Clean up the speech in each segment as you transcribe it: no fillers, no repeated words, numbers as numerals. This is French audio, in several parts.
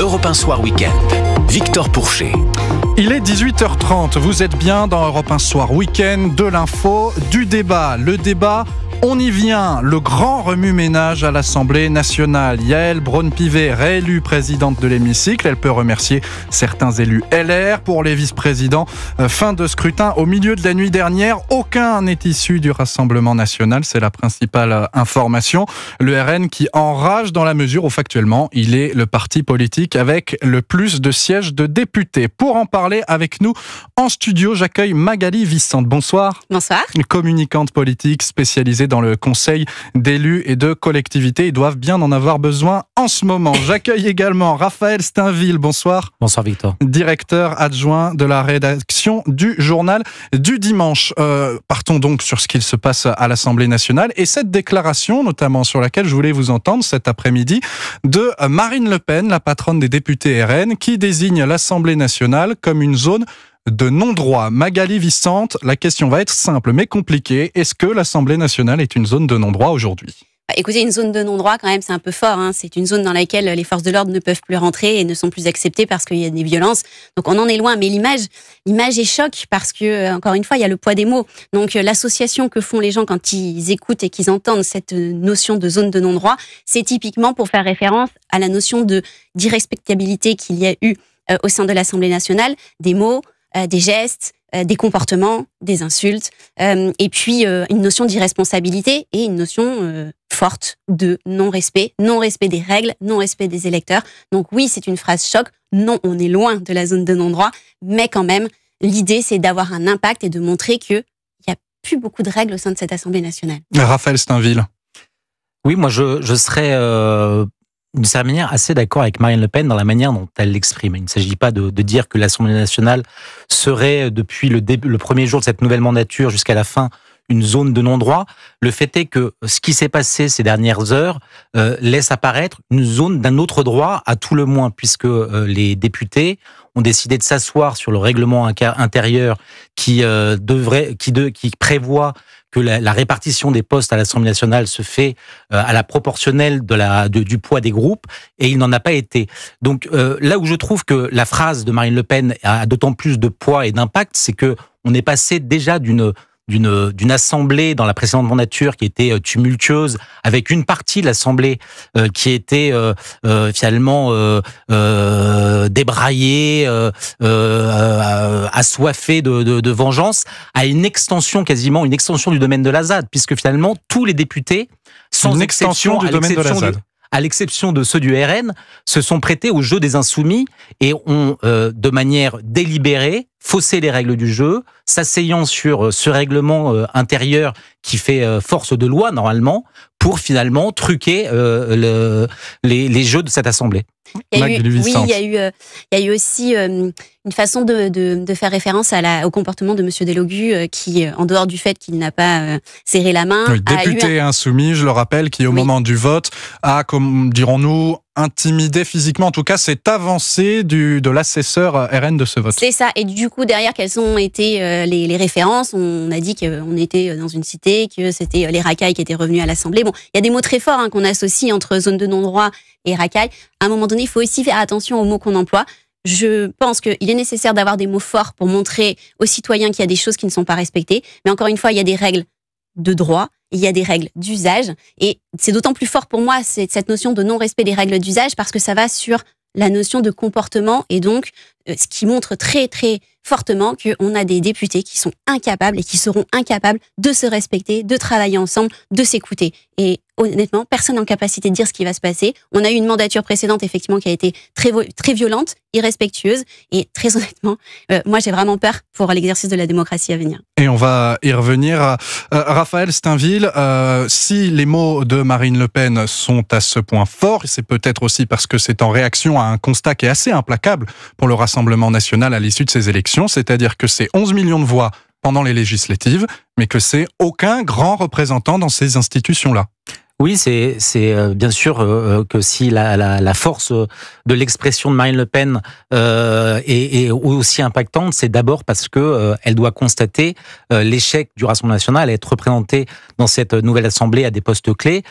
Europe 1 Soir Week-end. Victor Pourchet. Il est 18h30, vous êtes bien dans Europe 1 Soir Week-end, de l'info, du débat. Le débat, on y vient, le grand remue-ménage à l'Assemblée nationale. Yaël Braun-Pivet, réélue présidente de l'hémicycle, elle peut remercier certains élus LR pour les vice-présidents. Fin de scrutin au milieu de la nuit dernière, aucun n'est issu du Rassemblement national, c'est la principale information. Le RN qui enrage dans la mesure où factuellement, il est le parti politique avec le plus de sièges de députés. Pour en parler avec nous en studio, j'accueille Magali Vicente. Bonsoir. Bonsoir. Communicante politique spécialisée dans le conseil d'élus et de collectivités. Ils doivent bien en avoir besoin en ce moment. J'accueille également Raphaël Steinville. Bonsoir. Bonsoir Victor. Directeur adjoint de la rédaction du Journal du Dimanche. Partons donc sur ce qu'il se passe à l'Assemblée nationale et cette déclaration, notamment sur laquelle je voulais vous entendre cet après-midi, de Marine Le Pen, la patronne des députés RN, qui désigne l'Assemblée nationale comme une zone de non-droit. Magali Vicente, la question va être simple mais compliquée. Est-ce que l'Assemblée nationale est une zone de non-droit aujourd'hui ? Écoutez, une zone de non-droit, quand même, c'est un peu fort. C'est une zone dans laquelle les forces de l'ordre ne peuvent plus rentrer et ne sont plus acceptées parce qu'il y a des violences. Donc on en est loin. Mais l'image est choc parce que, encore une fois, il y a le poids des mots. Donc l'association que font les gens quand ils écoutent et qu'ils entendent cette notion de zone de non-droit, c'est typiquement pour faire référence à la notion d'irrespectabilité qu'il y a eu au sein de l'Assemblée nationale, des mots, des gestes, des comportements, des insultes, et puis une notion d'irresponsabilité et une notion forte de non-respect des règles, non-respect des électeurs. Donc oui, c'est une phrase choc. Non, on est loin de la zone de non-droit, mais quand même, l'idée, c'est d'avoir un impact et de montrer qu'il n'y a plus beaucoup de règles au sein de cette Assemblée nationale. Raphaël Steinville. Oui, moi je serais d'une certaine manière assez d'accord avec Marine Le Pen dans la manière dont elle l'exprime. Il ne s'agit pas de dire que l'Assemblée nationale serait, depuis le premier jour de cette nouvelle mandature jusqu'à la fin, une zone de non-droit. Le fait est que ce qui s'est passé ces dernières heures laisse apparaître une zone d'un autre droit, à tout le moins, puisque les députés ont décidé de s'asseoir sur le règlement intérieur qui prévoit que la répartition des postes à l'Assemblée nationale se fait à la proportionnelle du poids des groupes, et il n'en a pas été. Donc là où je trouve que la phrase de Marine Le Pen a d'autant plus de poids et d'impact, c'est que on est passé déjà d'une assemblée dans la précédente mandature qui était tumultueuse, avec une partie de l'assemblée qui était finalement débraillée, assoiffée de vengeance, à une extension du domaine de la ZAD, puisque finalement tous les députés, sans exception, du domaine de la ZAD, à l'exception de ceux du RN, se sont prêtés au jeu des insoumis et ont, de manière délibérée, faussé les règles du jeu, s'asseyant sur ce règlement intérieur qui fait force de loi, normalement, pour finalement truquer les jeux de cette Assemblée. Il y a eu aussi une façon de faire référence au comportement de M. Delogu qui, en dehors du fait qu'il n'a pas serré la main... Oui, député insoumis, je le rappelle, qui au moment du vote a, comme dirons-nous, intimidé physiquement, en tout cas, c'est avancé de l'assesseur RN de ce vote. C'est ça, et du coup, derrière, quelles ont été les références ? On a dit qu'on était dans une cité, que c'était les racailles qui étaient revenus à l'Assemblée. Bon, il y a des mots très forts qu'on associe entre zone de non-droit et racailles. À un moment donné, il faut aussi faire attention aux mots qu'on emploie. Je pense qu'il est nécessaire d'avoir des mots forts pour montrer aux citoyens qu'il y a des choses qui ne sont pas respectées. Mais encore une fois, il y a des règles de droit, il y a des règles d'usage. Et c'est d'autant plus fort pour moi, cette notion de non-respect des règles d'usage, parce que ça va sur la notion de comportement et donc ce qui montre très très fortement qu'on a des députés qui sont incapables et qui seront incapables de se respecter, de travailler ensemble, de s'écouter. Et honnêtement, personne n'est en capacité de dire ce qui va se passer. On a eu une mandature précédente, effectivement, qui a été très violente, irrespectueuse. Et très honnêtement, moi, j'ai vraiment peur pour l'exercice de la démocratie à venir. Et on va y revenir. Raphaël Steinville, si les mots de Marine Le Pen sont à ce point forts, c'est peut-être aussi parce que c'est en réaction à un constat qui est assez implacable pour le Rassemblement national à l'issue de ces élections, c'est-à-dire que c'est 11 millions de voix pendant les législatives, mais que c'est aucun grand représentant dans ces institutions-là. Oui, c'est bien sûr que si la force de l'expression de Marine Le Pen est aussi impactante, c'est d'abord parce que elle doit constater l'échec du Rassemblement national à être représenté dans cette nouvelle assemblée à des postes clés.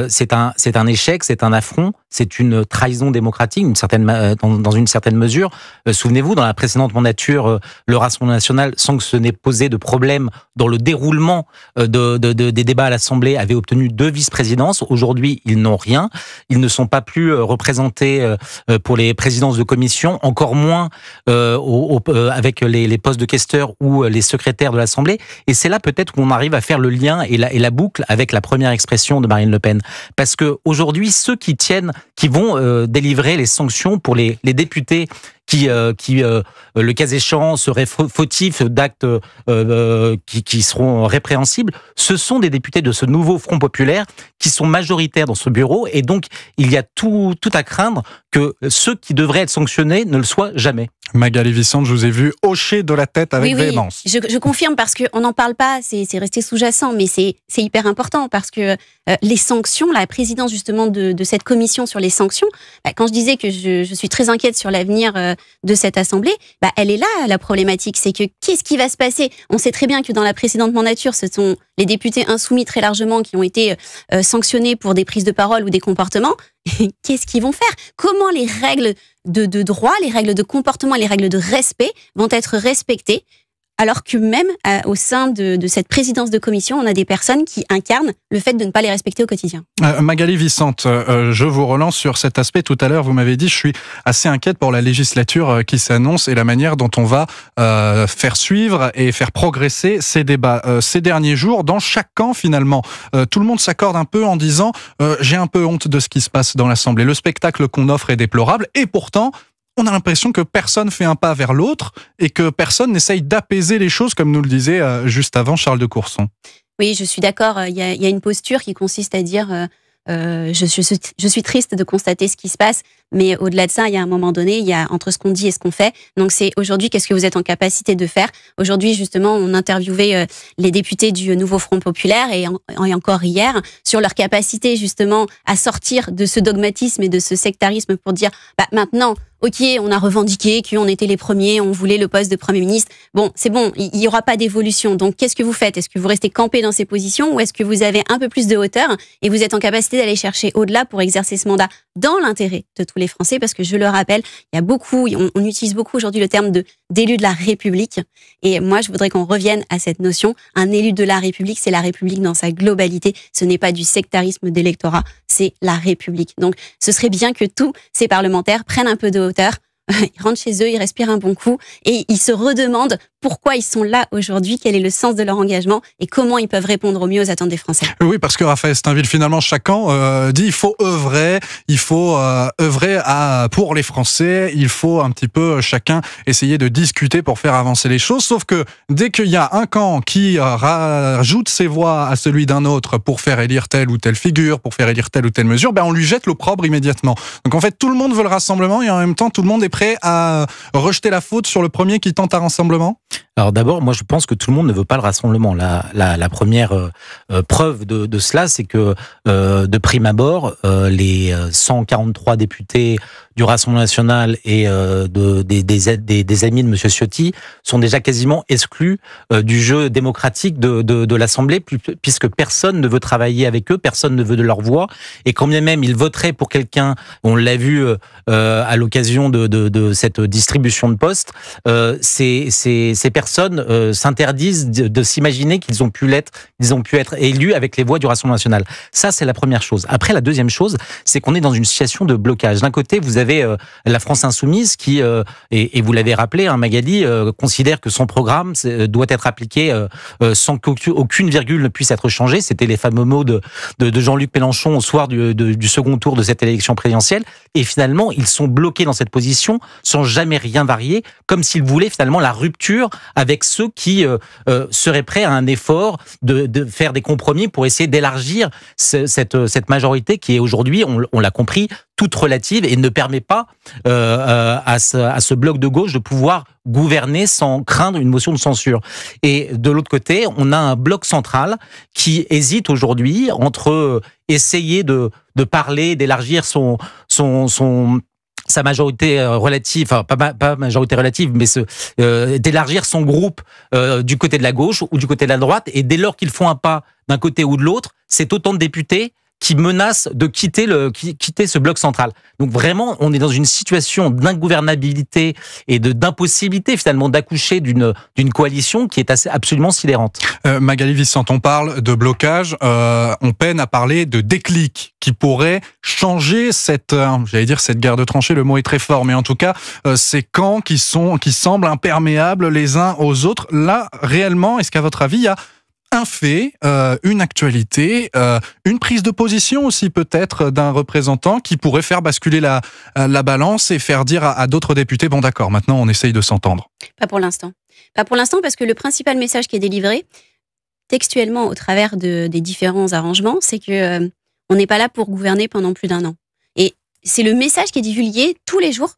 C'est un échec, c'est un affront, c'est une trahison démocratique, dans une certaine mesure. Souvenez-vous, dans la précédente mandature, le Rassemblement national, sans que ce n'ait posé de problème dans le déroulement des débats à l'Assemblée, avait obtenu 2 vice-présidences. Aujourd'hui, ils n'ont rien. Ils ne sont pas plus représentés pour les présidences de commission, encore moins avec les postes de questeurs ou les secrétaires de l'Assemblée. Et c'est là peut-être où on arrive à faire le lien et la boucle avec la première expression de Marine Le Pen. Parce que aujourd'hui, ceux qui vont délivrer les sanctions pour les députés qui le cas échéant, seraient fautifs d'actes qui seront répréhensibles, ce sont des députés de ce nouveau Front populaire qui sont majoritaires dans ce bureau, et donc il y a tout à craindre que ceux qui devraient être sanctionnés ne le soient jamais. Magali Vicente, je vous ai vu hocher de la tête avec véhémence. Oui, je confirme, parce qu'on n'en parle pas, c'est resté sous-jacent, mais c'est hyper important, parce que les sanctions, la présidence justement de cette commission sur les sanctions, quand je disais que je suis très inquiète sur l'avenir de cette assemblée, elle est là, la problématique. C'est que qu'est-ce qui va se passer? On sait très bien que dans la précédente mandature, ce sont les députés insoumis très largement qui ont été sanctionnés pour des prises de parole ou des comportements. Qu'est-ce qu'ils vont faire? Comment les règles de droit, les règles de comportement, les règles de respect vont être respectées, alors que même au sein de cette présidence de commission, on a des personnes qui incarnent le fait de ne pas les respecter au quotidien. Magali Vicente, je vous relance sur cet aspect. Tout à l'heure, vous m'avez dit, je suis assez inquiète pour la législature qui s'annonce et la manière dont on va faire suivre et faire progresser ces débats. Ces derniers jours, dans chaque camp, finalement, tout le monde s'accorde un peu en disant j'ai un peu honte de ce qui se passe dans l'Assemblée. Le spectacle qu'on offre est déplorable, et pourtant, on a l'impression que personne fait un pas vers l'autre et que personne n'essaye d'apaiser les choses, comme nous le disait juste avant Charles de Courson. Oui, je suis d'accord. Il y a une posture qui consiste à dire je suis triste de constater ce qui se passe, mais au-delà de ça, il y a un moment donné, il y a entre ce qu'on dit et ce qu'on fait. Donc c'est aujourd'hui, qu'est-ce que vous êtes en capacité de faire? Aujourd'hui, justement, on interviewait les députés du nouveau Front populaire et encore hier sur leur capacité justement à sortir de ce dogmatisme et de ce sectarisme pour dire maintenant, ok, on a revendiqué qu'on était les premiers, on voulait le poste de Premier ministre. Bon, c'est bon, il n'y aura pas d'évolution. Donc, qu'est-ce que vous faites? Est-ce que vous restez campé dans ces positions, ou est-ce que vous avez un peu plus de hauteur et vous êtes en capacité d'aller chercher au-delà pour exercer ce mandat dans l'intérêt de tous les Français? Parce que je le rappelle, il y a beaucoup, on utilise beaucoup aujourd'hui le terme d'élu de la République. Et moi, je voudrais qu'on revienne à cette notion. Un élu de la République, c'est la République dans sa globalité. Ce n'est pas du sectarisme d'électorat, c'est la République. Donc, ce serait bien que tous ces parlementaires prennent un peu de hauteur, ils rentrent chez eux, ils respirent un bon coup et ils se redemandent pourquoi ils sont là aujourd'hui, quel est le sens de leur engagement et comment ils peuvent répondre au mieux aux attentes des Français. Oui, parce que Raphaël Steinville, finalement, chacun dit il faut œuvrer pour les Français, il faut un petit peu chacun essayer de discuter pour faire avancer les choses, sauf que dès qu'il y a un camp qui rajoute ses voix à celui d'un autre pour faire élire telle ou telle figure, pour faire élire telle ou telle mesure, on lui jette l'opprobre immédiatement. Donc en fait, tout le monde veut le rassemblement et en même temps, tout le monde est prêt à rejeter la faute sur le premier qui tente un rassemblement? Alors d'abord, moi je pense que tout le monde ne veut pas le rassemblement. La première preuve de cela, c'est que de prime abord, les 143 députés du Rassemblement national et des amis de M. Ciotti sont déjà quasiment exclus du jeu démocratique de l'Assemblée, puisque personne ne veut travailler avec eux, personne ne veut de leur voix, et quand bien même ils voteraient pour quelqu'un, on l'a vu à l'occasion de cette distribution de postes, ces personnes s'interdisent de s'imaginer qu'ils ont pu être élus avec les voix du Rassemblement national. Ça, c'est la première chose. Après, la deuxième chose, c'est qu'on est dans une situation de blocage. D'un côté, vous avez la France insoumise qui, et vous l'avez rappelé, Magali, considère que son programme doit être appliqué sans qu'aucune virgule ne puisse être changée. C'était les fameux mots de Jean-Luc Mélenchon au soir du second tour de cette élection présidentielle. Et finalement, ils sont bloqués dans cette position sans jamais rien varier, comme s'ils voulaient finalement la rupture avec ceux qui seraient prêts à un effort de faire des compromis pour essayer d'élargir cette majorité qui est aujourd'hui, on l'a compris, toute relative et ne permet pas à ce bloc de gauche de pouvoir gouverner sans craindre une motion de censure. Et de l'autre côté, on a un bloc central qui hésite aujourd'hui entre essayer de parler, d'élargir sa majorité relative, enfin pas majorité relative, mais d'élargir son groupe du côté de la gauche ou du côté de la droite. Et dès lors qu'ils font un pas d'un côté ou de l'autre, c'est autant de députés qui menacent de quitter ce bloc central. Donc vraiment, on est dans une situation d'ingouvernabilité et d'impossibilité finalement d'accoucher d'une coalition qui est absolument sidérante. Magali Vicente, on parle de blocage, on peine à parler de déclic qui pourrait changer cette guerre de tranchées, le mot est très fort, mais en tout cas, ces camps qui semblent imperméables les uns aux autres. Là, réellement, est-ce qu'à votre avis, il y a un fait, une actualité, une prise de position aussi peut-être d'un représentant qui pourrait faire basculer la balance et faire dire à d'autres députés, bon d'accord, maintenant on essaye de s'entendre? Pas pour l'instant. Pas pour l'instant parce que le principal message qui est délivré textuellement au travers des différents arrangements, c'est que on n'est pas là pour gouverner pendant plus d'1 an. Et c'est le message qui est divulgué tous les jours,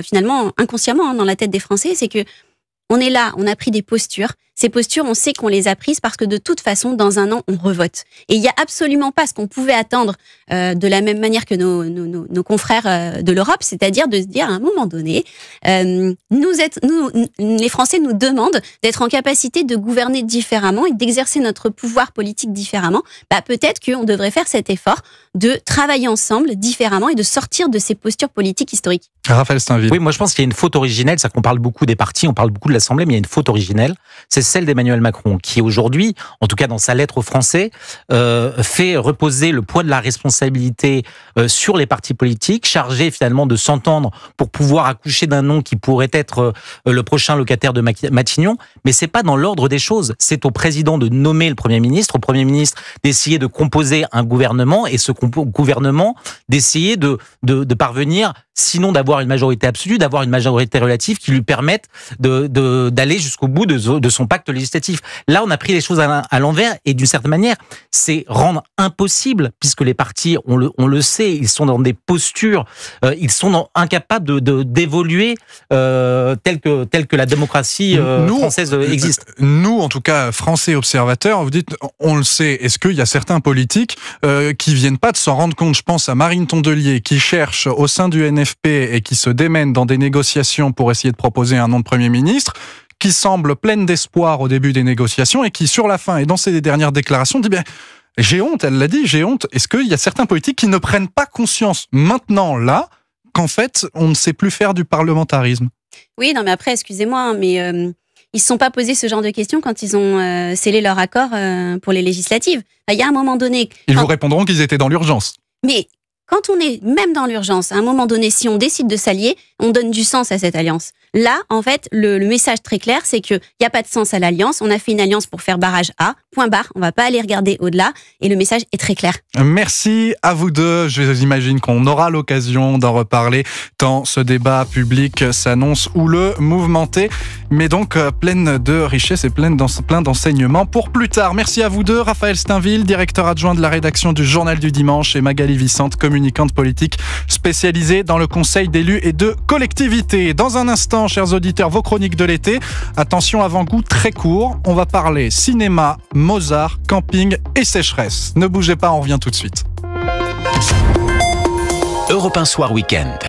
finalement inconsciemment dans la tête des Français, c'est que on est là, on a pris des postures. Ces postures, on sait qu'on les a prises parce que de toute façon, dans 1 an, on revote. Et il n'y a absolument pas ce qu'on pouvait attendre de la même manière que nos confrères de l'Europe, c'est-à-dire de se dire à un moment donné, les Français nous demandent d'être en capacité de gouverner différemment et d'exercer notre pouvoir politique différemment. Peut-être qu'on devrait faire cet effort de travailler ensemble différemment et de sortir de ces postures politiques historiques. Raphaël Steinville. Oui, moi je pense qu'il y a une faute originelle, c'est qu'on parle beaucoup des partis, on parle beaucoup de l'Assemblée, mais il y a une faute originelle, c'est celle d'Emmanuel Macron, qui aujourd'hui, en tout cas dans sa lettre aux Français, fait reposer le poids de la responsabilité sur les partis politiques, chargés finalement de s'entendre pour pouvoir accoucher d'un nom qui pourrait être le prochain locataire de Matignon, mais c'est pas dans l'ordre des choses. C'est au président de nommer le Premier ministre, au Premier ministre d'essayer de composer un gouvernement, et ce gouvernement d'essayer de parvenir, sinon d'avoir une majorité absolue, d'avoir une majorité relative qui lui permette d'aller jusqu'au bout de son pacte législatif. Là, on a pris les choses à l'envers, et d'une certaine manière, c'est rendre impossible, puisque les partis, on le sait, ils sont dans des postures, ils sont incapables d'évoluer tel que la démocratie française existe. Nous, en tout cas, Français observateurs, vous dites, on le sait, est-ce qu'il y a certains politiques qui viennent pas de s'en rendre compte? Je pense à Marine Tondelier, qui cherche au sein du NFP et qui se démène dans des négociations pour essayer de proposer un nom de Premier ministre, qui semble pleine d'espoir au début des négociations et qui, sur la fin et dans ses dernières déclarations, dit « j'ai honte », elle l'a dit, « j'ai honte ». Est-ce qu'il y a certains politiques qui ne prennent pas conscience maintenant, là, qu'en fait, on ne sait plus faire du parlementarisme? Oui, non, mais après, excusez-moi, mais ils ne se sont pas posés ce genre de questions quand ils ont scellé leur accord pour les législatives. Il y a un moment donné... Ils vous répondront qu'ils étaient dans l'urgence. Mais quand on est même dans l'urgence, à un moment donné, si on décide de s'allier, on donne du sens à cette alliance. Là, en fait, le message très clair, c'est qu'il n'y a pas de sens à l'alliance. On a fait une alliance pour faire barrage A, point barre. On ne va pas aller regarder au-delà. Et le message est très clair. Merci à vous deux. J'imagine qu'on aura l'occasion d'en reparler tant ce débat public s'annonce houleux, mouvementé, mais donc pleine de richesses et plein d'enseignements pour plus tard. Merci à vous deux. Raphaël Steinville, directeur adjoint de la rédaction du Journal du Dimanche, et Magali Vicente, communicante politique spécialisée dans le conseil d'élus et de collectivités. Dans un instant, chers auditeurs, vos chroniques de l'été. Attention, avant-goût très court. On va parler cinéma, Mozart, camping et sécheresse. Ne bougez pas, on revient tout de suite. Europe 1 Soir Week-end.